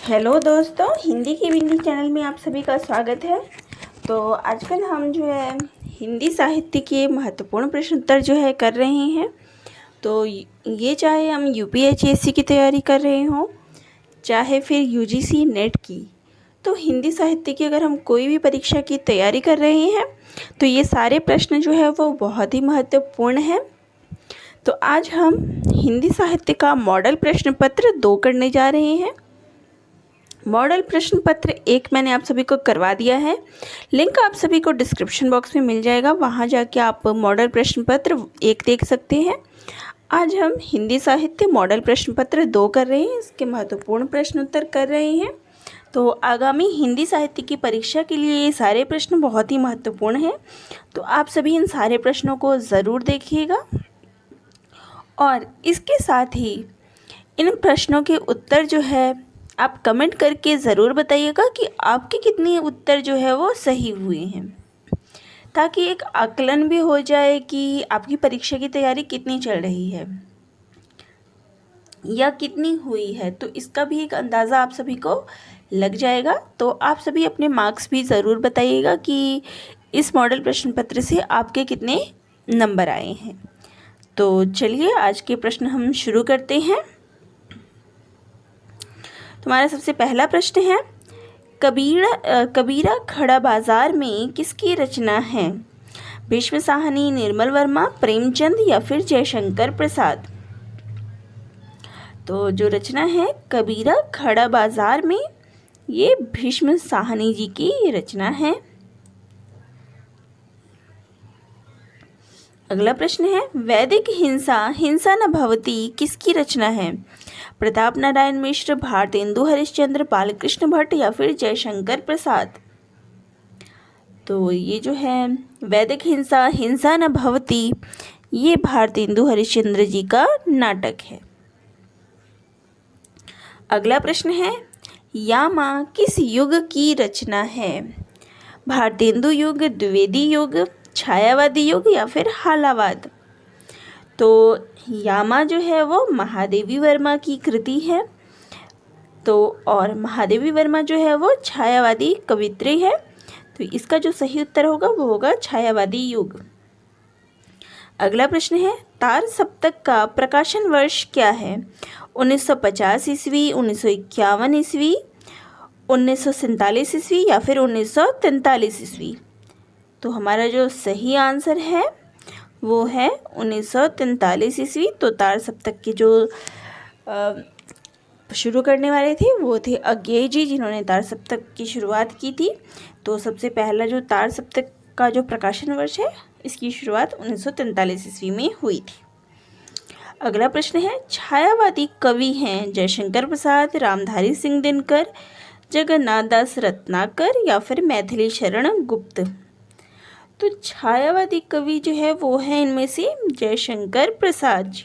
Hello दोस्तों, हिंदी की बिंदी channel में आप सभी का स्वागत है। तो आजकल हम जो है हिंदी साहित्य के महत्वपूर्ण प्रश्न उत्तर जो है कर रहे हैं। तो ये चाहे हम यूपीएससी की तैयारी कर रहे हों, चाहे फिर यूजीसी नेट की, तो हिंदी साहित्य की अगर हम कोई भी परीक्षा की तैयारी कर रहे हैं तो ये सारे प्रश्न जो है वो बहुत ही महत्वपूर्ण हैं। तो आज हम हिंदी साहित्य का मॉडल प्रश्न पत्र 2 करने जा रहे हैं। मॉडल प्रश्न पत्र 1 मैंने आप सभी को करवा दिया है, लिंक आप सभी को डिस्क्रिप्शन बॉक्स में मिल जाएगा, वहाँ जाके आप मॉडल प्रश्न पत्र 1 देख सकते हैं। आज हम हिंदी साहित्य मॉडल प्रश्न पत्र 2 कर रहे हैं, इसके महत्वपूर्ण प्रश्न उत्तर कर रहे हैं। तो आगामी हिंदी साहित्य की परीक्षा के लिए ये सारे प्रश्न बहुत ही महत्वपूर्ण हैं, तो आप सभी इन सारे प्रश्नों को ज़रूर देखिएगा और इसके साथ ही इन प्रश्नों के उत्तर जो है आप कमेंट करके ज़रूर बताइएगा कि आपके कितने उत्तर जो है वो सही हुए हैं, ताकि एक आकलन भी हो जाए कि आपकी परीक्षा की तैयारी कितनी चल रही है या कितनी हुई है। तो इसका भी एक अंदाज़ा आप सभी को लग जाएगा। तो आप सभी अपने मार्क्स भी ज़रूर बताइएगा कि इस मॉडल प्रश्न पत्र से आपके कितने नंबर आए हैं। तो चलिए आज के प्रश्न हम शुरू करते हैं। हमारा सबसे पहला प्रश्न है, कबीरा खड़ा बाजार में किसकी रचना है? भीष्म साहनी, निर्मल वर्मा, प्रेमचंद या फिर जयशंकर प्रसाद? तो जो रचना है कबीरा खड़ा बाजार में, ये भीष्म साहनी जी की रचना है। अगला प्रश्न है, वैदिक हिंसा न भवति किसकी रचना है? प्रताप नारायण मिश्र, भारतेंदु हरिश्चंद्र, बालकृष्ण भट्ट या फिर जयशंकर प्रसाद? तो ये जो है वैदिक हिंसा न भवति, ये भारतेंदु हरिश्चंद्र जी का नाटक है। अगला प्रश्न है, यामा किस युग की रचना है? भारतेंदु युग, द्विवेदी युग, छायावादी युग या फिर हालावाद? तो यामा जो है वो महादेवी वर्मा की कृति है। तो और महादेवी वर्मा जो है वो छायावादी कवित्री है। तो इसका जो सही उत्तर होगा वो होगा छायावादी युग। अगला प्रश्न है, तार सप्तक का प्रकाशन वर्ष क्या है? 1950 ईस्वी, 1951 ईस्वी, 1947 ईस्वी या फिर 1943 ईस्वी? तो हमारा जो सही आंसर है वो है 1943 ईस्वी। तो तार सप्तक की जो शुरू करने वाले थे वो थे अज्ञेय जी, जिन्होंने तार सप्तक की शुरुआत की थी। तो सबसे पहला जो तार सप्तक का जो प्रकाशन वर्ष है, इसकी शुरुआत 1943 ईस्वी में हुई थी। अगला प्रश्न है, छायावादी कवि हैं जयशंकर प्रसाद, रामधारी सिंह दिनकर, जगन्नाथ दास रत्नाकर या फिर मैथिली शरण गुप्त? तो छायावादी कवि जो है वो है इनमें से जयशंकर प्रसाद जी।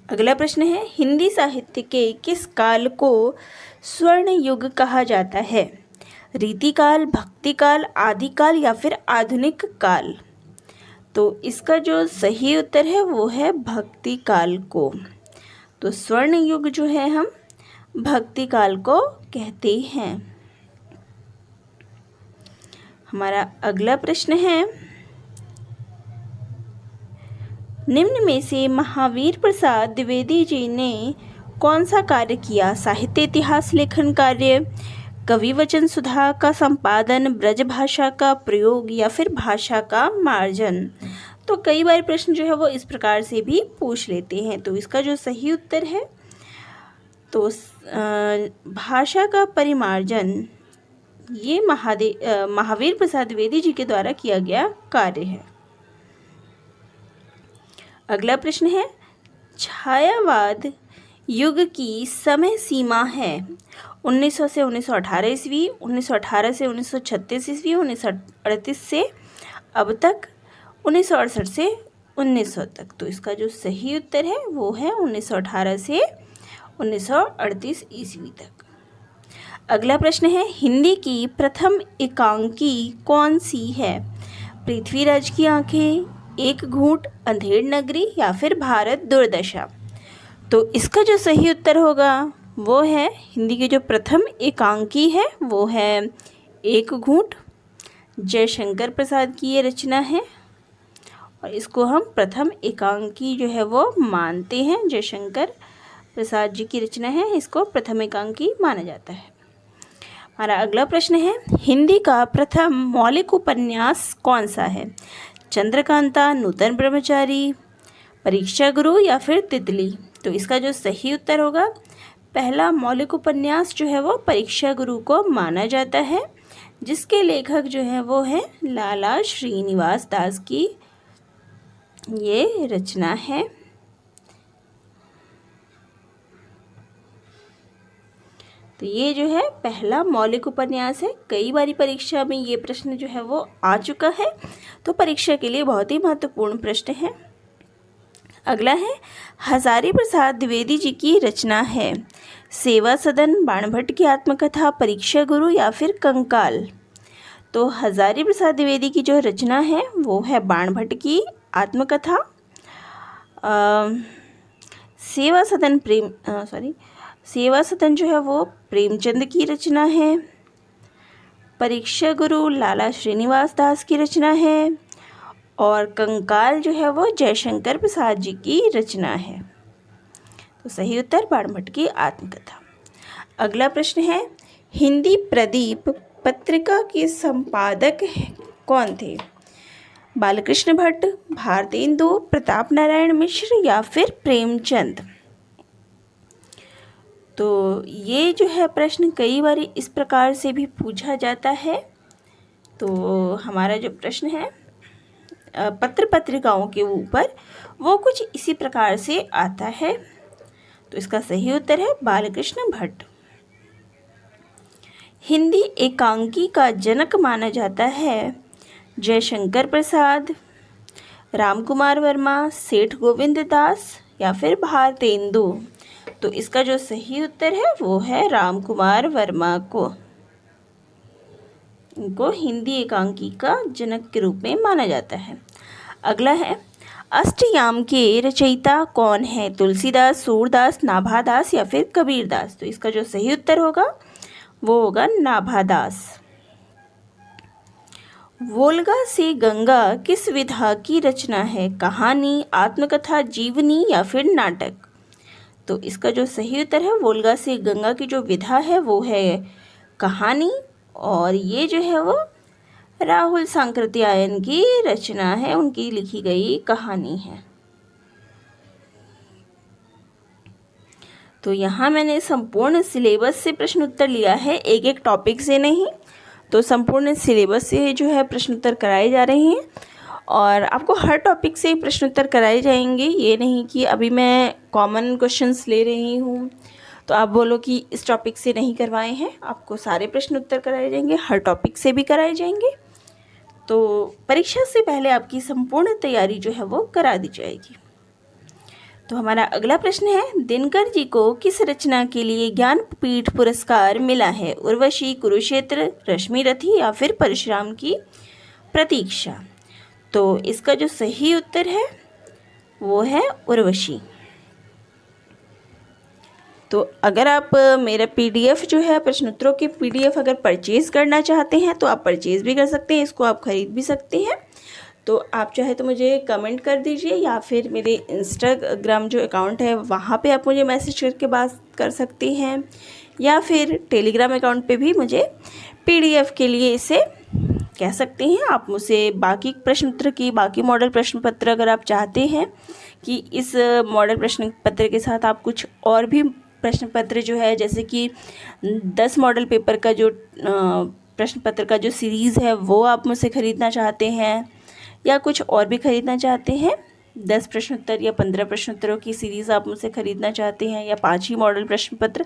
अगला प्रश्न है, हिंदी साहित्य के किस काल को स्वर्ण युग कहा जाता है? रीतिकाल, भक्तिकाल, आदिकाल या फिर आधुनिक काल? तो इसका जो सही उत्तर है वो है भक्ति काल को। तो स्वर्ण युग जो है हम भक्ति काल को कहते हैं। हमारा अगला प्रश्न है, निम्न में से महावीर प्रसाद द्विवेदी जी ने कौन सा कार्य किया? साहित्य इतिहास लेखन कार्य, कवि वचन सुधा का संपादन, ब्रज भाषा का प्रयोग या फिर भाषा का मार्जन? तो कई बार प्रश्न जो है वो इस प्रकार से भी पूछ लेते हैं। तो इसका जो सही उत्तर है तो भाषा का परिमार्जन, ये महावीर प्रसाद द्विवेदी जी के द्वारा किया गया कार्य है। अगला प्रश्न है, छायावाद युग की समय सीमा है 1900 से 1918 ईस्वी, 1918 से 1936 ईस्वी, 1938 से अब तक, 1968 से 1900 तक? तो इसका जो सही उत्तर है वो है 1918 से 1938 ईस्वी तक। अगला प्रश्न है, हिंदी की प्रथम एकांकी कौन सी है? पृथ्वीराज की आंखें, एक घूंट, अंधेर नगरी या फिर भारत दुर्दशा? तो इसका जो सही उत्तर होगा वो है हिंदी के जो प्रथम एकांकी है वो है एक घूंट। जयशंकर प्रसाद की ये रचना है और इसको हम प्रथम एकांकी जो है वो मानते हैं। जयशंकर प्रसाद जी की रचना है, इसको प्रथम एकांकी माना जाता है। हमारा अगला प्रश्न है, हिंदी का प्रथम मौलिक उपन्यास कौन सा है? चंद्रकांता, नूतन ब्रह्मचारी, परीक्षा गुरु या फिर तितली? तो इसका जो सही उत्तर होगा, पहला मौलिक उपन्यास जो है वो परीक्षा गुरु को माना जाता है, जिसके लेखक जो है वो है लाला श्रीनिवास दास की ये रचना है। तो ये जो है पहला मौलिक उपन्यास है। कई बारी परीक्षा में ये प्रश्न जो है वो आ चुका है, तो परीक्षा के लिए बहुत ही महत्वपूर्ण प्रश्न है। अगला है, हजारी प्रसाद द्विवेदी जी की रचना है सेवा सदन, बाणभट्ट की आत्मकथा, परीक्षा गुरु या फिर कंकाल? तो हजारी प्रसाद द्विवेदी की जो रचना है वो है बाणभट्ट की आत्मकथा। सेवा सदन जो है वो प्रेमचंद की रचना है। परीक्षा गुरु लाला श्रीनिवास दास की रचना है और कंकाल जो है वो जयशंकर प्रसाद जी की रचना है। तो सही उत्तर बाणभट्ट की आत्मकथा। अगला प्रश्न है, हिंदी प्रदीप पत्रिका के संपादक कौन थे? बालकृष्ण भट्ट, भारतेंदु, प्रताप नारायण मिश्र या फिर प्रेमचंद? तो ये जो है प्रश्न कई बार इस प्रकार से भी पूछा जाता है। तो हमारा जो प्रश्न है पत्र पत्रिकाओं के ऊपर, वो कुछ इसी प्रकार से आता है। तो इसका सही उत्तर है बालकृष्ण भट्ट। हिंदी एकांकी का जनक माना जाता है जयशंकर प्रसाद, रामकुमार वर्मा, सेठ गोविंद दास या फिर भारतेंदु? तो इसका जो सही उत्तर है वो है रामकुमार वर्मा को। इनको हिंदी एकांकी का जनक के रूप में माना जाता है। अगला है, अष्टयाम के रचयिता कौन है? तुलसीदास, सूरदास, नाभादास या फिर कबीरदास? तो इसका जो सही उत्तर होगा वो होगा नाभादास। वोल्गा से गंगा किस विधा की रचना है? कहानी, आत्मकथा, जीवनी या फिर नाटक? तो इसका जो सही उत्तर है, वोल्गा से गंगा की जो विधा है वो है कहानी और ये जो है वो राहुल सांकृत्यायन की रचना है, उनकी लिखी गई कहानी है। तो यहाँ मैंने संपूर्ण सिलेबस से प्रश्न उत्तर लिया है, एक एक टॉपिक से नहीं। तो संपूर्ण सिलेबस से जो है प्रश्न उत्तर कराए जा रहे हैं और आपको हर टॉपिक से प्रश्न उत्तर कराए जाएंगे। ये नहीं कि अभी मैं कॉमन क्वेश्चंस ले रही हूँ तो आप बोलो कि इस टॉपिक से नहीं करवाए हैं। आपको सारे प्रश्न उत्तर कराए जाएंगे, हर टॉपिक से भी कराए जाएंगे। तो परीक्षा से पहले आपकी संपूर्ण तैयारी जो है वो करा दी जाएगी। तो हमारा अगला प्रश्न है, दिनकर जी को किस रचना के लिए ज्ञानपीठ पुरस्कार मिला है? उर्वशी, कुरुक्षेत्र, रश्मिरथी या फिर परशुराम की प्रतीक्षा? तो इसका जो सही उत्तर है वो है उर्वशी। तो अगर आप मेरा PDF जो है प्रश्नोत्तरों की PDF अगर परचेज़ करना चाहते हैं तो आप परचेज़ भी कर सकते हैं, इसको आप ख़रीद भी सकते हैं। तो आप चाहे तो मुझे कमेंट कर दीजिए या फिर मेरे इंस्टाग्राम जो अकाउंट है वहाँ पे आप मुझे मैसेज करके बात कर सकते हैं या फिर टेलीग्राम अकाउंट पे भी मुझे PDF के लिए इसे कह सकते हैं। आप मुझसे बाकी प्रश्न उत्तर की, बाकी मॉडल प्रश्न पत्र अगर आप चाहते हैं कि इस मॉडल प्रश्न पत्र के साथ आप कुछ और भी प्रश्न पत्र जो है, जैसे कि 10 मॉडल पेपर का जो प्रश्न पत्र का जो सीरीज़ है वो आप मुझसे ख़रीदना चाहते हैं या कुछ और भी ख़रीदना चाहते हैं, 10 प्रश्नोत्तर या 15 प्रश्नोत्तरों की सीरीज़ आप मुझसे ख़रीदना चाहते हैं या 5 ही मॉडल प्रश्न पत्र,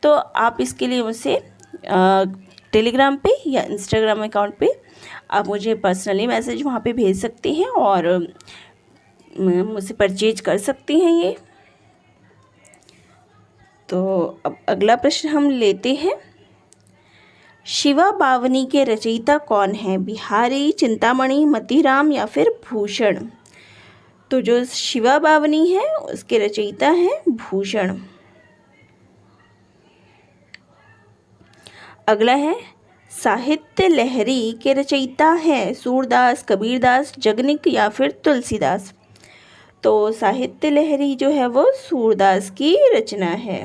तो आप इसके लिए मुझसे टेलीग्राम पे या इंस्टाग्राम अकाउंट पे आप मुझे पर्सनली मैसेज वहाँ पे भेज सकते हैं और मुझसे परचेज कर सकते हैं ये। तो अब अगला प्रश्न हम लेते हैं, शिवा बावनी के रचयिता कौन है? बिहारी, चिंतामणि, मतीराम या फिर भूषण? तो जो शिवा बावनी है उसके रचयिता हैं भूषण। अगला है साहित्य लहरी के रचयिता हैं सूरदास, कबीरदास, जगनिक या फिर तुलसीदास। तो साहित्य लहरी जो है वो सूरदास की रचना है।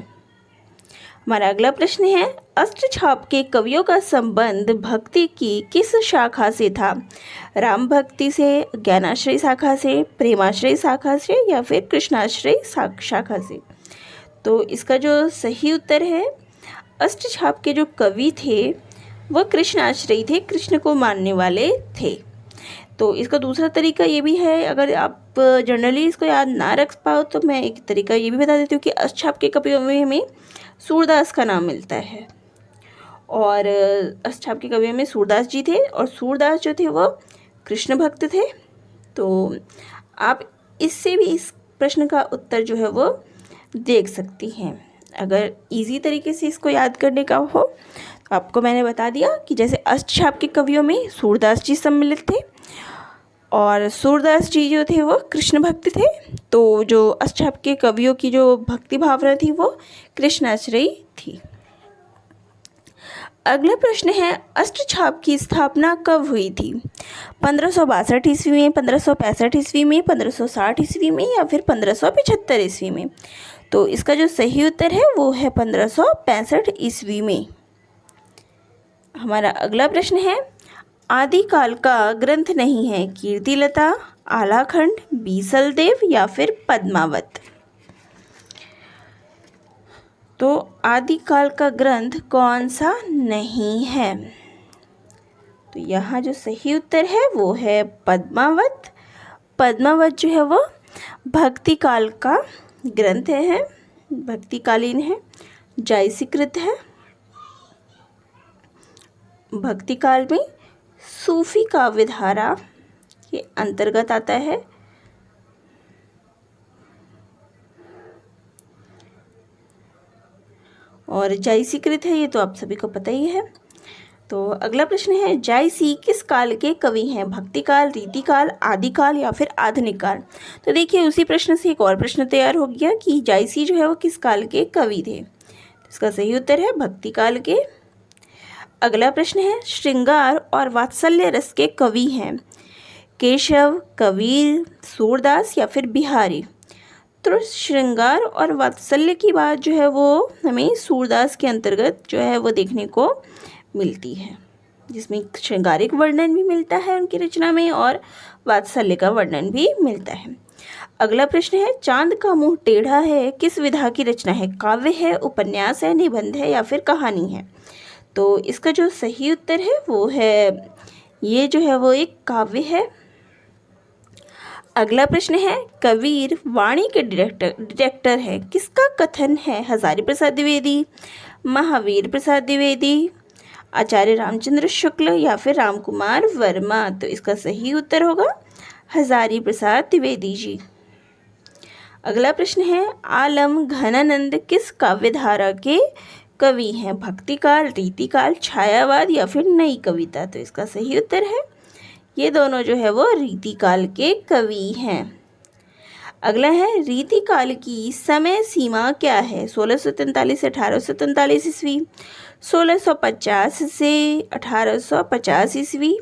हमारा अगला प्रश्न है अष्टछाप के कवियों का संबंध भक्ति की किस शाखा से था? राम भक्ति से, ज्ञानाश्रय शाखा से, प्रेमाश्रय शाखा से या फिर कृष्णाश्रय शाखा से? तो इसका जो सही उत्तर है, अष्टछाप के जो कवि थे वह कृष्णाश्रयी थे, कृष्ण को मानने वाले थे। तो इसका दूसरा तरीका ये भी है, अगर आप जनरली इसको याद ना रख पाओ तो मैं एक तरीका ये भी बता देती हूँ कि अष्टछाप के कवियों में हमें सूरदास का नाम मिलता है, और अष्टछाप के कवियों में सूरदास जी थे, और सूरदास जो थे वो कृष्ण भक्त थे। तो आप इससे भी इस प्रश्न का उत्तर जो है वो देख सकती हैं। अगर इजी तरीके से इसको याद करने का हो तो आपको मैंने बता दिया कि जैसे अष्टछाप के कवियों में सूरदास जी सम्मिलित थे, और सूरदास जी जो थे वो कृष्ण भक्त थे। तो जो अष्टछाप के कवियों की जो भक्ति भावना थी वो कृष्णाश्रयी थी। अगला प्रश्न है अष्टछाप की स्थापना कब हुई थी? 1562 ईस्वी में, 1565 ईस्वी में, 1560 ईस्वी में या फिर 1575 ईस्वी में? तो इसका जो सही उत्तर है वो है 1565 ईस्वी में। हमारा अगला प्रश्न है आदिकाल का ग्रंथ नहीं है कीर्तिलता, आलाखंड, बीसलदेव या फिर पद्मावत? तो आदिकाल का ग्रंथ कौन सा नहीं है? तो यहाँ जो सही उत्तर है वो है पद्मावत। पद्मावत जो है वो भक्ति काल का ग्रंथ है, भक्तिकालीन है, जायसीकृत है। भक्ति काल में सूफी काव्य धारा के अंतर्गत आता है। और जायसीकृत है, ये तो आप सभी को पता ही है। तो अगला प्रश्न है जायसी किस काल के कवि हैं? भक्तिकाल, रीतिकाल, आदिकाल या फिर आधुनिक काल? तो देखिए उसी प्रश्न से एक और प्रश्न तैयार हो गया कि जायसी जो है वो किस काल के कवि थे। इसका सही उत्तर है भक्तिकाल के। अगला प्रश्न है श्रृंगार और वात्सल्य रस के कवि हैं केशव, कबीर, सूरदास या फिर बिहारी? तो श्रृंगार और वात्सल्य की बात जो है वो हमें सूरदास के अंतर्गत जो है वो देखने को मिलती है, जिसमें श्रृंगारिक वर्णन भी मिलता है उनकी रचना में और वात्सल्य का वर्णन भी मिलता है। अगला प्रश्न है चांद का मुंह टेढ़ा है किस विधा की रचना है? काव्य है, उपन्यास है, निबंध है या फिर कहानी है? तो इसका जो सही उत्तर है वो है ये जो है वो एक काव्य है। अगला प्रश्न है कबीर वाणी के डायरेक्टर है किसका कथन है? हजारी प्रसाद द्विवेदी, महावीर प्रसाद द्विवेदी, आचार्य रामचंद्र शुक्ल या फिर रामकुमार वर्मा? तो इसका सही उत्तर होगा हजारी प्रसाद द्विवेदी जी। अगला प्रश्न है आलम घनानंद किस काव्यधारा के कवि हैं? भक्तिकाल, रीतिकाल, छायावाद या फिर नई कविता? तो इसका सही उत्तर है ये दोनों जो है वो रीतिकाल के कवि हैं। अगला है रीतिकाल की समय सीमा क्या है? 1643 से 1843 ईस्वी, 1650 से 1850 ईस्वी,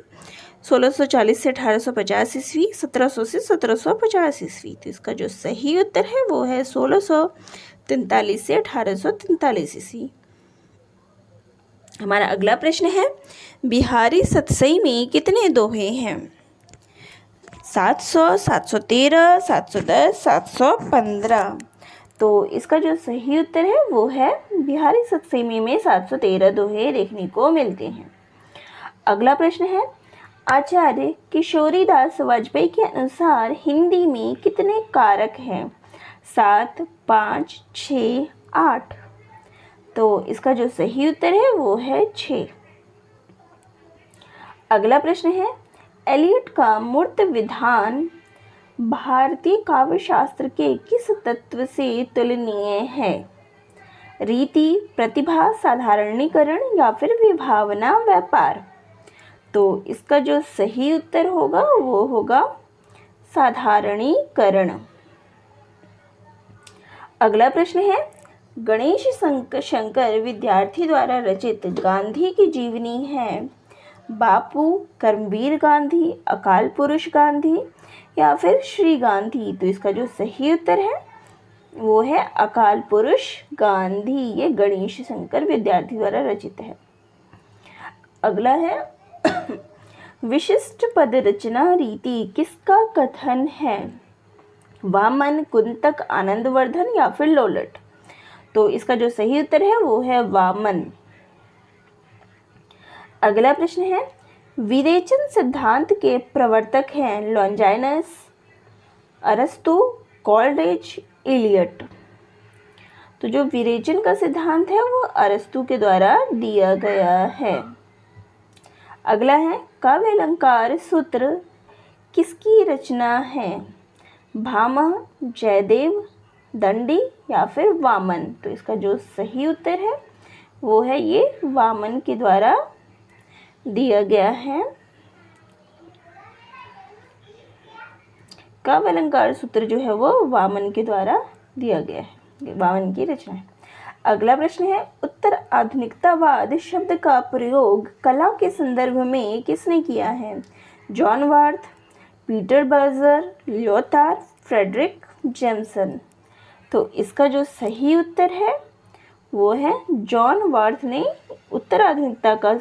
1640 से 1850 ईस्वी, 1700 से 1750 ईस्वी? तो इसका जो सही उत्तर है वो है 1643 से 1843 ईस्वी। हमारा अगला प्रश्न है बिहारी सतसई में कितने दोहे हैं? 700, 713, 710, 715? तो इसका जो सही उत्तर है वो है बिहारी सतसई में 713 दोहे देखने को मिलते हैं। अगला प्रश्न है आचार्य किशोरीदास वाजपेयी के अनुसार हिंदी में कितने कारक हैं? 7, 5, 6, 8? तो इसका जो सही उत्तर है वो है 6। अगला प्रश्न है एलियट का मूर्त विधान भारतीय काव्यशास्त्र के किस तत्व से तुलनीय है? रीति, प्रतिभा, साधारणीकरण या फिर विभावना, व्यापार? तो इसका जो सही उत्तर होगा वो होगा साधारणीकरण। अगला प्रश्न है गणेश शंकर विद्यार्थी द्वारा रचित गांधी की जीवनी है? बापू, कर्मवीर गांधी, अकाल पुरुष गांधी या फिर श्री गांधी? तो इसका जो सही उत्तर है वो है अकाल पुरुष गांधी। ये गणेश शंकर विद्यार्थी द्वारा रचित है। अगला है विशिष्ट पद रचना रीति किसका कथन है? वामन, कुंतक, आनंदवर्धन या फिर लोलट? तो इसका जो सही उत्तर है वो है वामन। अगला प्रश्न है विरेचन सिद्धांत के प्रवर्तक हैं लॉन्जाइनस, अरस्तु, कोलरिज, इलियट? तो जो विरेचन का सिद्धांत है वो अरस्तु के द्वारा दिया गया है। अगला है काव्य अलंकार सूत्र किसकी रचना है? भामह, जयदेव, दंडी या फिर वामन? तो इसका जो सही उत्तर है वो है ये वामन के द्वारा दिया गया है। काव्य अलंकार सूत्र जो है वो वामन के द्वारा दिया गया है, वामन की रचना है। अगला प्रश्न है उत्तर आधुनिकतावाद शब्द का प्रयोग कला के संदर्भ में किसने किया है? John Barth, Peter Berger, Lyotard, Fredric Jameson? तो इसका जो सही उत्तर है वो है जॉन वार्थ ने उत्तर आधुनिकता का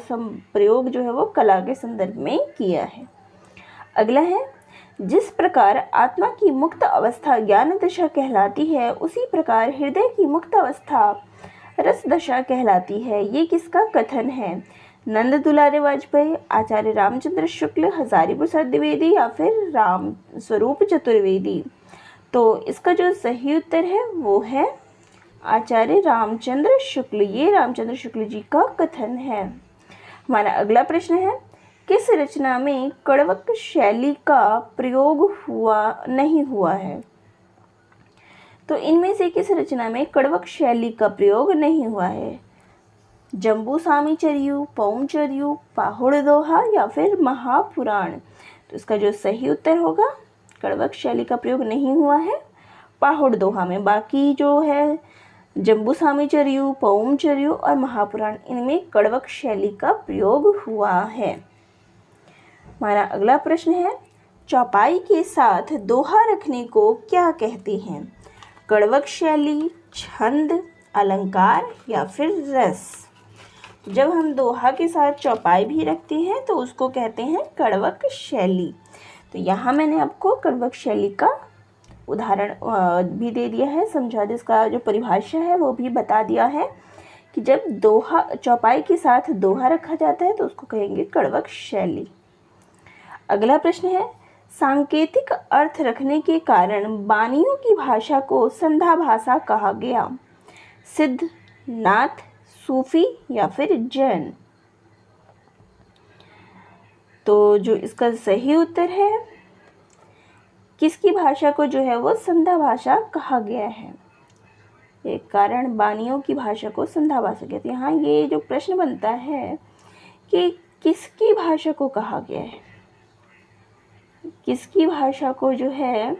प्रयोग जो है वो कला के संदर्भ में किया है। अगला है जिस प्रकार आत्मा की मुक्त अवस्था ज्ञान दशा कहलाती है उसी प्रकार हृदय की मुक्त अवस्था रस दशा कहलाती है। ये किसका कथन है? नंद दुलारे वाजपेयी, आचार्य रामचंद्र शुक्ल, हजारी प्रसाद द्विवेदी या फिर राम स्वरूप चतुर्वेदी? तो इसका जो सही उत्तर है वो है आचार्य रामचंद्र शुक्ल। ये रामचंद्र शुक्ल जी का कथन है। हमारा अगला प्रश्न है किस रचना में कड़वक शैली का प्रयोग नहीं हुआ है? तो इनमें से किस रचना में कड़वक शैली का प्रयोग नहीं हुआ है? जम्बू सामीचर्यु, पौमचर्यु, पाहुड़ दोहा या फिर महापुराण? तो इसका जो सही उत्तर होगा कड़वक शैली का प्रयोग नहीं हुआ है पाहुड़ दोहा में। बाकी जो है जम्बू सामीचर्यु, पौमचर्यु और महापुराण इनमें कड़वक शैली का प्रयोग हुआ है। हमारा अगला प्रश्न है चौपाई के साथ दोहा रखने को क्या कहते हैं? कड़वक शैली, छंद, अलंकार या फिर रस? जब हम दोहा के साथ चौपाई भी रखते हैं तो उसको कहते हैं कड़वक शैली। तो यहाँ मैंने आपको कड़वक शैली का उदाहरण भी दे दिया है, समझा दिया, इसका जो परिभाषा है वो भी बता दिया है कि जब दोहा चौपाई के साथ दोहा रखा जाता है तो उसको कहेंगे कड़वक शैली। अगला प्रश्न है सांकेतिक अर्थ रखने के कारण बानियों की भाषा को संधा भाषा कहा गया? सिद्ध, नाथ, सूफी या फिर जैन? तो जो इसका सही उत्तर है किसकी भाषा को जो है वो संधा भाषा कहा गया है? एक कारण बानियों की भाषा को संधा भाषा कहते हैं। यहाँ ये जो प्रश्न बनता है कि किसकी भाषा को कहा गया है? किसकी भाषा को जो है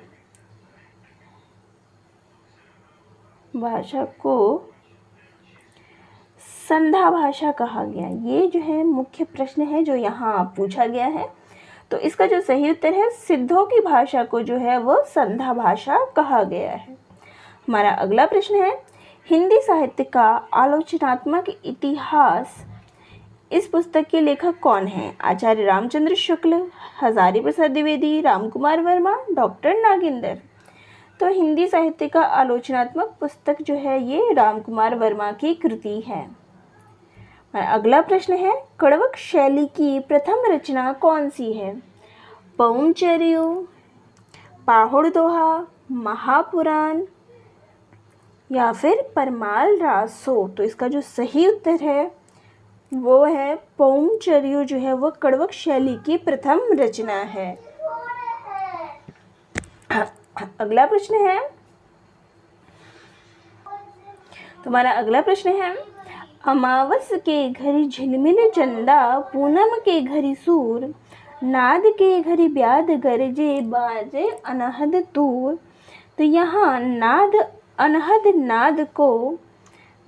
भाषा को संधा भाषा कहा गया? ये जो है मुख्य प्रश्न है जो यहाँ पूछा गया है। तो इसका जो सही उत्तर है सिद्धों की भाषा को जो है वो संधा भाषा कहा गया है। हमारा अगला प्रश्न है हिंदी साहित्य का आलोचनात्मक इतिहास इस पुस्तक के लेखक कौन है? आचार्य रामचंद्र शुक्ल, हजारी प्रसाद द्विवेदी, रामकुमार वर्मा, डॉक्टर नागेंद्र? तो हिंदी साहित्य का आलोचनात्मक पुस्तक जो है ये रामकुमार वर्मा की कृति है। अगला प्रश्न है कड़वक शैली की प्रथम रचना कौन सी है? पौमचर्यु, पाहुड़ दोहा, महापुराण या फिर परमाल रासो? तो इसका जो सही उत्तर है वो है पौमचर्यु जो है वो कड़वक शैली की प्रथम रचना है। अगला प्रश्न है तुम्हारा अगला प्रश्न है अमावस के घरी झिलमिल चंदा, पूनम के घरी सूर, नाद के घरी ब्याद गरजे, बाजे अनहद तूर। तो यहाँ नाद अनहद नाद को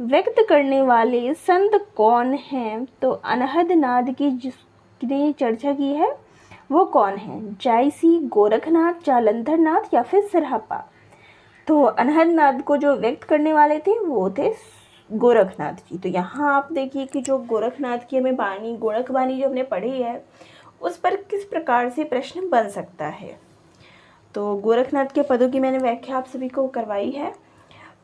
व्यक्त करने वाले संत कौन हैं? तो अनहद नाद की जिसने चर्चा की है वो कौन है? जायसी, गोरखनाथ, जालंधर नाथ या फिर सरहप्पा? तो अनहद नाद को जो व्यक्त करने वाले थे वो थे गोरखनाथ जी। तो यहाँ आप देखिए कि जो गोरखनाथ की हमें बानी, गोरख बानी जो हमने पढ़ी है उस पर किस प्रकार से प्रश्न बन सकता है। तो गोरखनाथ के पदों की मैंने व्याख्या आप सभी को करवाई है।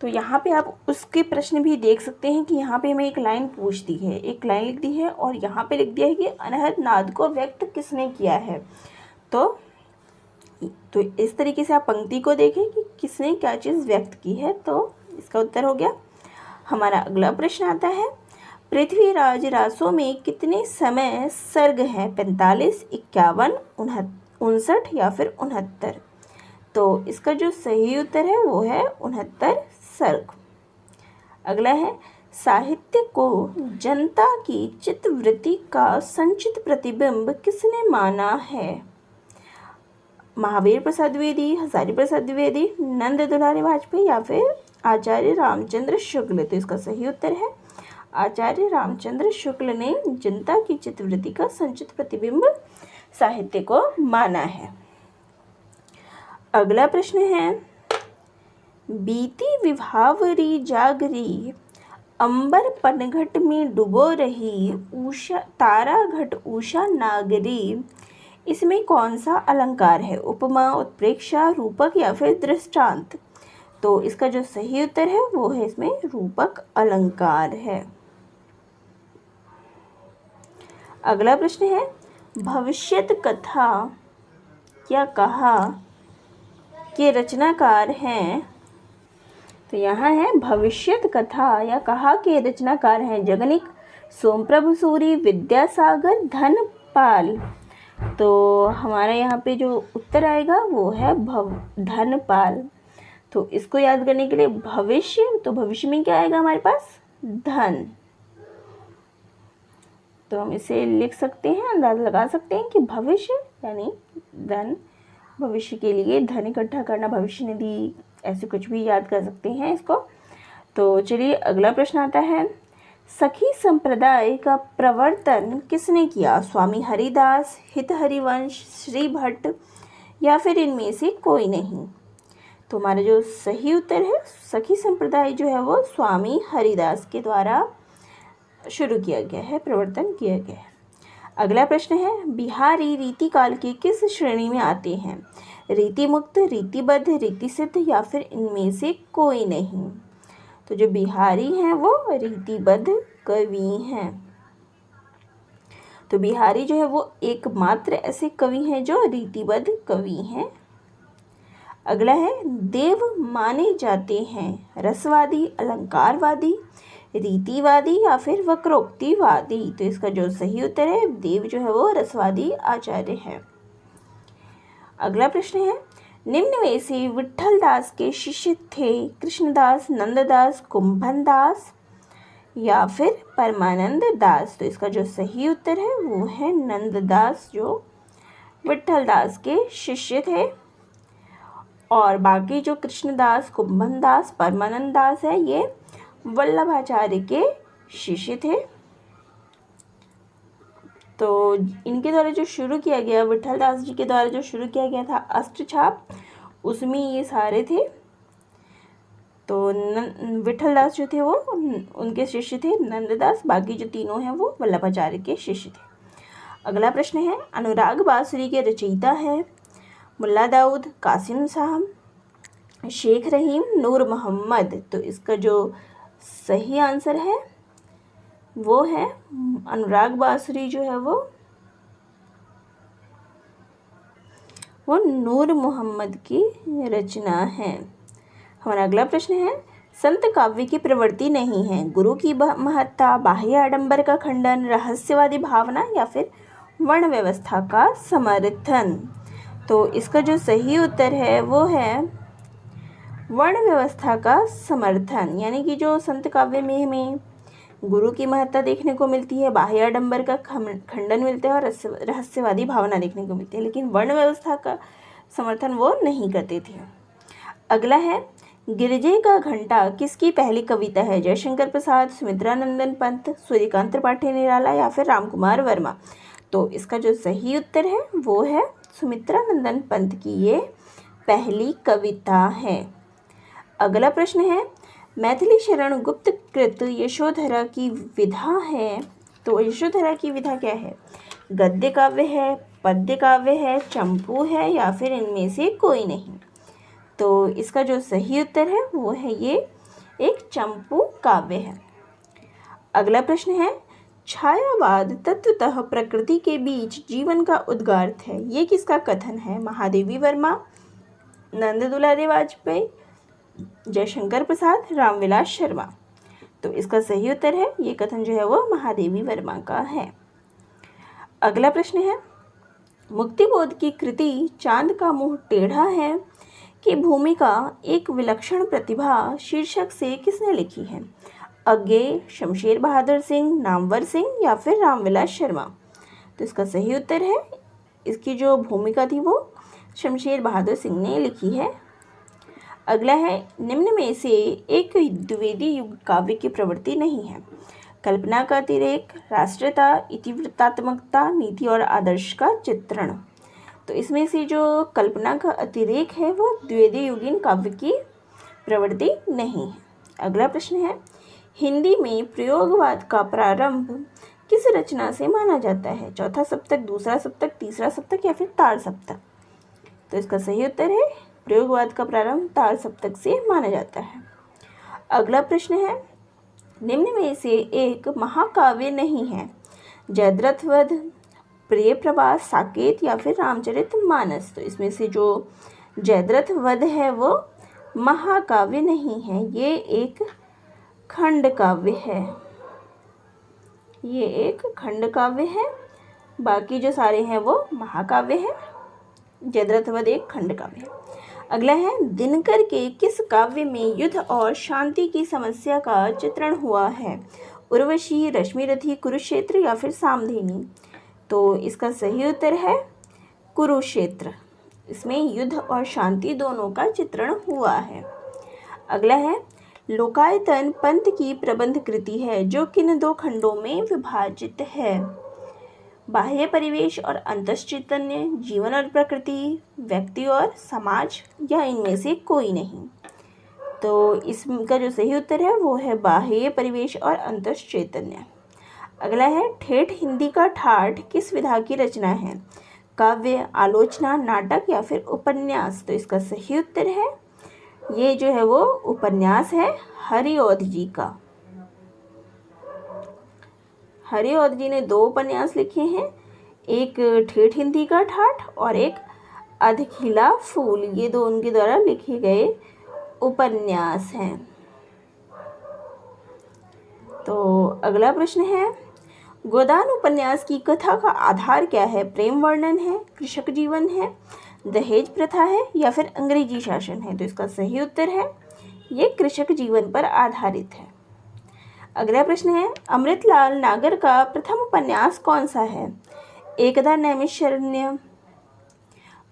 तो यहाँ पे आप उसके प्रश्न भी देख सकते हैं कि यहाँ पे हमें एक लाइन पूछ दी है, एक लाइन लिख दी है और यहाँ पे लिख दिया है कि अनहद नाद को व्यक्त किसने किया है। तो इस तरीके से आप पंक्ति को देखें कि किसने क्या चीज़ व्यक्त की है। तो इसका उत्तर हो गया। हमारा अगला प्रश्न आता है, पृथ्वीराज रासों में कितने समय सर्ग हैं? 45, 51, 59 या फिर 69? तो इसका जो सही उत्तर है वो है 69 सर्ग। अगला है, साहित्य को जनता की चित्तवृत्ति का संचित प्रतिबिंब किसने माना है? महावीर प्रसाद द्विवेदी, हजारी प्रसाद द्विवेदी, नंद दुलारी वाजपेयी या फिर आचार्य रामचंद्र शुक्ल? तो इसका सही उत्तर है आचार्य रामचंद्र शुक्ल ने जनता की चित्तवृत्ति का संचित प्रतिबिंब साहित्य को माना है। अगला प्रश्न है, बीती विभावरी जागरी अंबर पनघट में डुबो रही उषा तारा घट उषा नागरी, इसमें कौन सा अलंकार है? उपमा, उत्प्रेक्षा, रूपक या फिर दृष्टांत? तो इसका जो सही उत्तर है वो है इसमें रूपक अलंकार है। अगला प्रश्न है, भविष्यत कथा क्या कहा के रचनाकार हैं? तो यहाँ है भविष्यत कथा या कहा के रचनाकार हैं जगनिक, सोमप्रभु सूरी, विद्यासागर, धनपाल। तो हमारा यहाँ पे जो उत्तर आएगा वो है धनपाल। तो इसको याद करने के लिए भविष्य, तो भविष्य में क्या आएगा हमारे पास? धन। तो हम इसे लिख सकते हैं, अंदाजा लगा सकते हैं कि भविष्य यानी धन, भविष्य के लिए धन इकट्ठा करना, भविष्य निधि, ऐसे कुछ भी याद कर सकते हैं इसको। तो चलिए अगला प्रश्न आता है, सखी संप्रदाय का प्रवर्तन किसने किया? स्वामी हरिदास, हित हरिवंश, श्री भट्ट या फिर इनमें से कोई नहीं? तो हमारा जो सही उत्तर है, सखी संप्रदाय जो है वो स्वामी हरिदास के द्वारा शुरू किया गया है, प्रवर्तन किया गया है। अगला प्रश्न है, बिहारी रीति काल की किस श्रेणी में आते हैं? रीति मुक्त, रीतिबद्ध, रीति सिद्ध या फिर इनमें से कोई नहीं? तो जो बिहारी हैं वो रीतिबद्ध कवि हैं। तो बिहारी जो है वो एकमात्र ऐसे कवि हैं जो रीतिबद्ध कवि हैं। अगला है, देव माने जाते हैं रसवादी, अलंकारवादी, रीतिवादी या फिर वक्रोक्तिवादी? तो इसका जो सही उत्तर है, देव जो है वो रसवादी आचार्य है। अगला प्रश्न है, निम्न में से विट्ठल दास के शिष्य थे कृष्णदास, नंददास, कुंभनदास या फिर परमानंद दास? तो इसका जो सही उत्तर है वो है नंददास, जो विट्ठल दास के शिष्य थे। और बाकी जो कृष्णदास, कुंभनदास, परमानंद दास है ये वल्लभाचार्य के शिष्य थे। तो इनके द्वारा जो शुरू किया गया, विट्ठल दास जी के द्वारा जो शुरू किया गया था अष्टछाप, उसमें ये सारे थे। तो विट्ठल दास जो थे वो उनके शिष्य थे, नंददास, बाकी जो तीनों हैं वो वल्लभाचार्य के शिष्य थे। अगला प्रश्न है, अनुराग बांसुरी के रचयिता है मुल्ला दाऊद, कासिम साहब, शेख रहीम, नूर मोहम्मद? तो इसका जो सही आंसर है वो है अनुराग बांसुरी जो है वो नूर मोहम्मद की रचना है। हमारा अगला प्रश्न है, संत काव्य की प्रवृत्ति नहीं है, गुरु की महत्ता, बाह्य आडंबर का खंडन, रहस्यवादी भावना या फिर वर्ण व्यवस्था का समर्थन? तो इसका जो सही उत्तर है वो है वर्ण व्यवस्था का समर्थन। यानी कि जो संत काव्य में हमें गुरु की महत्ता देखने को मिलती है, बाह्य आडंबर का खंडन मिलता है और रहस्यवादी भावना देखने को मिलती है, लेकिन वर्ण व्यवस्था का समर्थन वो नहीं करते थे। अगला है, गिरजे का घंटा किसकी पहली कविता है? जयशंकर प्रसाद, सुमित्रा नंदन पंत, सूर्यकांत त्रिपाठी निराला या फिर रामकुमार वर्मा? तो इसका जो सही उत्तर है वो है सुमित्रा नंदन पंत की ये पहली कविता है। अगला प्रश्न है, मैथिली शरण गुप्त कृत यशोधरा की विधा है, तो यशोधरा की विधा क्या है? गद्य काव्य है, पद्य काव्य है, चंपू है या फिर इनमें से कोई नहीं? तो इसका जो सही उत्तर है वो है ये एक चंपू काव्य है। अगला प्रश्न है, छायावाद तत्वतः प्रकृति के बीच जीवन का उद्गार्थ है, ये किसका कथन है? महादेवी वर्मा, नंद दुलारी वाजपेयी, जयशंकर प्रसाद, रामविलास शर्मा? तो इसका सही उत्तर है ये कथन जो है वो महादेवी वर्मा का है। अगला प्रश्न है, मुक्तिबोध की कृति चांद का मुंह टेढ़ा है की भूमिका एक विलक्षण प्रतिभा शीर्षक से किसने लिखी है? अज्ञेय, शमशेर बहादुर सिंह, नामवर सिंह या फिर रामविलास शर्मा? तो इसका सही उत्तर है, इसकी जो भूमिका थी वो शमशेर बहादुर सिंह ने लिखी है। अगला है, निम्न में से एक द्विवेदी युग काव्य की प्रवृत्ति नहीं है? कल्पना का अतिरेक, राष्ट्रीयता, इतिवृत्तात्मकता, नीति और आदर्श का चित्रण? तो इसमें से जो कल्पना का अतिरेक है वो द्विवेदी युगीन काव्य की प्रवृत्ति नहीं है। अगला प्रश्न है, हिंदी में प्रयोगवाद का प्रारंभ किस रचना से माना जाता है? चौथा सप्तक, दूसरा सप्तक, तीसरा सप्तक या फिर तार सप्तक? तो इसका सही उत्तर है प्रयोगवाद का प्रारंभ तार सप्तक से माना जाता है। अगला प्रश्न है, निम्न में से एक महाकाव्य नहीं है? जयद्रथ वध, प्रिय प्रवास, साकेत या फिर रामचरित मानस? तो इसमें से जो जयद्रथ वध है वो महाकाव्य नहीं है, ये एक खंड काव्य है, ये एक खंड काव्य है। बाकी जो सारे हैं वो महाकाव्य है, जयद्रथ वध एक खंड काव्य है। अगला है, दिनकर के किस काव्य में युद्ध और शांति की समस्या का चित्रण हुआ है? उर्वशी, रश्मिरथी, कुरुक्षेत्र या फिर सामधेनी? तो इसका सही उत्तर है कुरुक्षेत्र, इसमें युद्ध और शांति दोनों का चित्रण हुआ है। अगला है, लोकायतन पंत की प्रबंध कृति है जो किन दो खंडों में विभाजित है? बाह्य परिवेश और अंतश्चैतन्य, जीवन और प्रकृति, व्यक्ति और समाज या इनमें से कोई नहीं? तो इसका जो सही उत्तर है वो है बाह्य परिवेश और अंतश्चैतन्य। अगला है, ठेठ हिंदी का ठाठ किस विधा की रचना है? काव्य, आलोचना, नाटक या फिर उपन्यास? तो इसका सही उत्तर है ये जो है वो उपन्यास है हरिऔध जी का। हरिऔध जी ने दो उपन्यास लिखे हैं, एक ठेठ हिंदी का ठाठ और एक अधखिला फूल, ये दो उनके द्वारा लिखे गए उपन्यास हैं। तो अगला प्रश्न है, गोदान उपन्यास की कथा का आधार क्या है? प्रेम वर्णन है, कृषक जीवन है, दहेज प्रथा है या फिर अंग्रेजी शासन है? तो इसका सही उत्तर है ये कृषक जीवन पर आधारित है। अगला प्रश्न है, अमृतलाल नागर का प्रथम उपन्यास कौन सा है? एकदा नैमिषारण्य,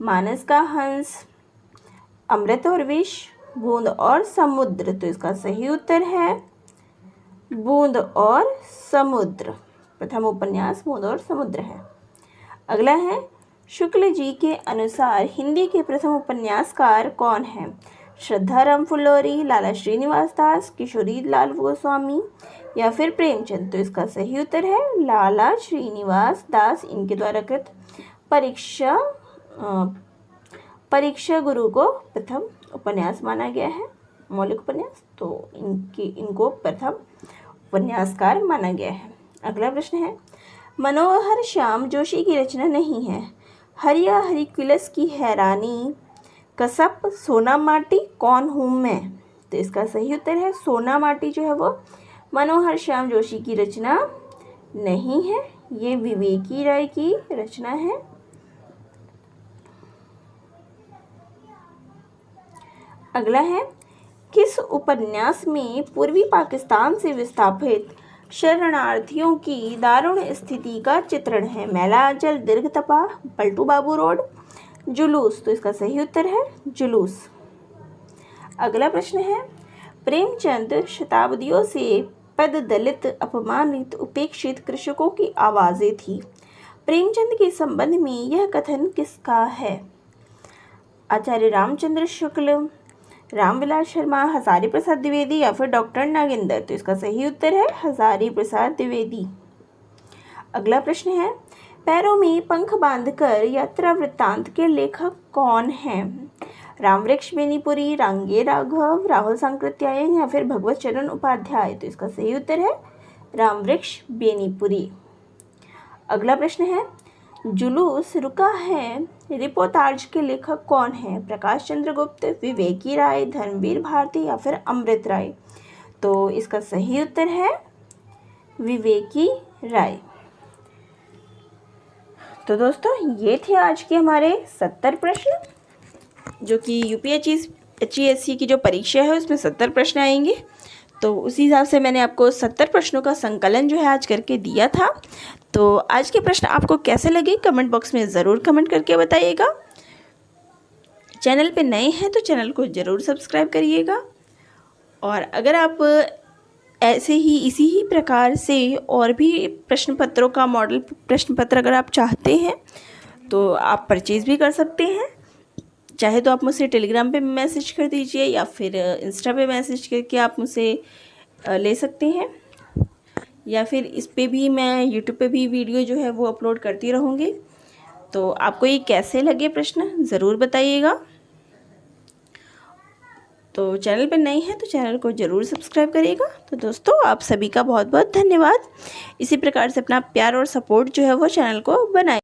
मानस का हंस, अमृत और विष, बूंद और समुद्र? तो इसका सही उत्तर है बूंद और समुद्र, प्रथम उपन्यास बूंद और समुद्र है। अगला है, शुक्ल जी के अनुसार हिंदी के प्रथम उपन्यासकार कौन है? श्रद्धाराम फुल्लोरी, लाला श्रीनिवास दास, किशोरी लाल गोस्वामी या फिर प्रेमचंद? तो इसका सही उत्तर है लाला श्रीनिवास दास, इनके द्वारा कृत परीक्षा गुरु को प्रथम उपन्यास माना गया है, मौलिक उपन्यास, तो इनको प्रथम उपन्यासकार माना गया है। अगला प्रश्न है, मनोहर श्याम जोशी की रचना नहीं है? हरिया हरिकुलस की हैरानी, कसप, सोना माटी, कौन हूँ मैं? तो इसका सही उत्तर है सोना माटी जो है वो मनोहर श्याम जोशी की रचना नहीं है, ये विवेकी राय की रचना है। अगला है, किस उपन्यास में पूर्वी पाकिस्तान से विस्थापित शरणार्थियों की दारुण स्थिति का चित्रण है? मैला आंचल, दीर्घ तपा, पलटू बाबू रोड, जुलूस? तो इसका सही उत्तर है जुलूस। अगला प्रश्न है, प्रेमचंद शताब्दियों से पद दलित, अपमानित, उपेक्षित कृषकों की आवाज़ें थी। प्रेमचंद के संबंध में यह कथन किसका है? आचार्य रामचंद्र शुक्ल, रामविलास शर्मा, हजारी प्रसाद द्विवेदी या फिर डॉक्टर नागेंद्र। तो इसका सही उत्तर है हजारी प्रसाद द्विवेदी। अगला प्रश्न है, पैरों में पंख बांधकर यात्रा वृत्तांत के लेखक कौन हैं? रामवृक्ष बेनीपुरी, रांगे राघव, राहुल सांकृत्यायन या फिर भगवत चरण उपाध्याय। तो इसका सही उत्तर है रामवृक्ष बेनीपुरी। अगला प्रश्न है, जुलूस रुका है रिपोर्ताज के लेखक कौन है? प्रकाश चंद्र गुप्त, विवेकी राय, धर्मवीर भारती या फिर अमृत राय। तो इसका सही उत्तर है विवेकी राय। तो दोस्तों ये थे आज के हमारे 70 प्रश्न, जो कि UPSC की जो परीक्षा है उसमें 70 प्रश्न आएंगे। तो उसी हिसाब से मैंने आपको 70 प्रश्नों का संकलन जो है आज करके दिया था। तो आज के प्रश्न आपको कैसे लगे कमेंट बॉक्स में ज़रूर कमेंट करके बताइएगा। चैनल पे नए हैं तो चैनल को ज़रूर सब्सक्राइब करिएगा। और अगर आप ऐसे ही इसी ही प्रकार से और भी प्रश्न पत्रों का मॉडल प्रश्न पत्र अगर आप चाहते हैं तो आप परचेज़ भी कर सकते हैं। चाहे तो आप मुझसे टेलीग्राम पे मैसेज कर दीजिए या फिर इंस्टा पे मैसेज करके आप मुझसे ले सकते हैं, या फिर इस पे भी मैं यूट्यूब पे भी वीडियो जो है वो अपलोड करती रहूँगी। तो आपको ये कैसे लगे प्रश्न ज़रूर बताइएगा। तो चैनल पे नए हैं तो चैनल को ज़रूर सब्सक्राइब करिएगा। तो दोस्तों आप सभी का बहुत बहुत धन्यवाद। इसी प्रकार से अपना प्यार और सपोर्ट जो है वो चैनल को बनाए।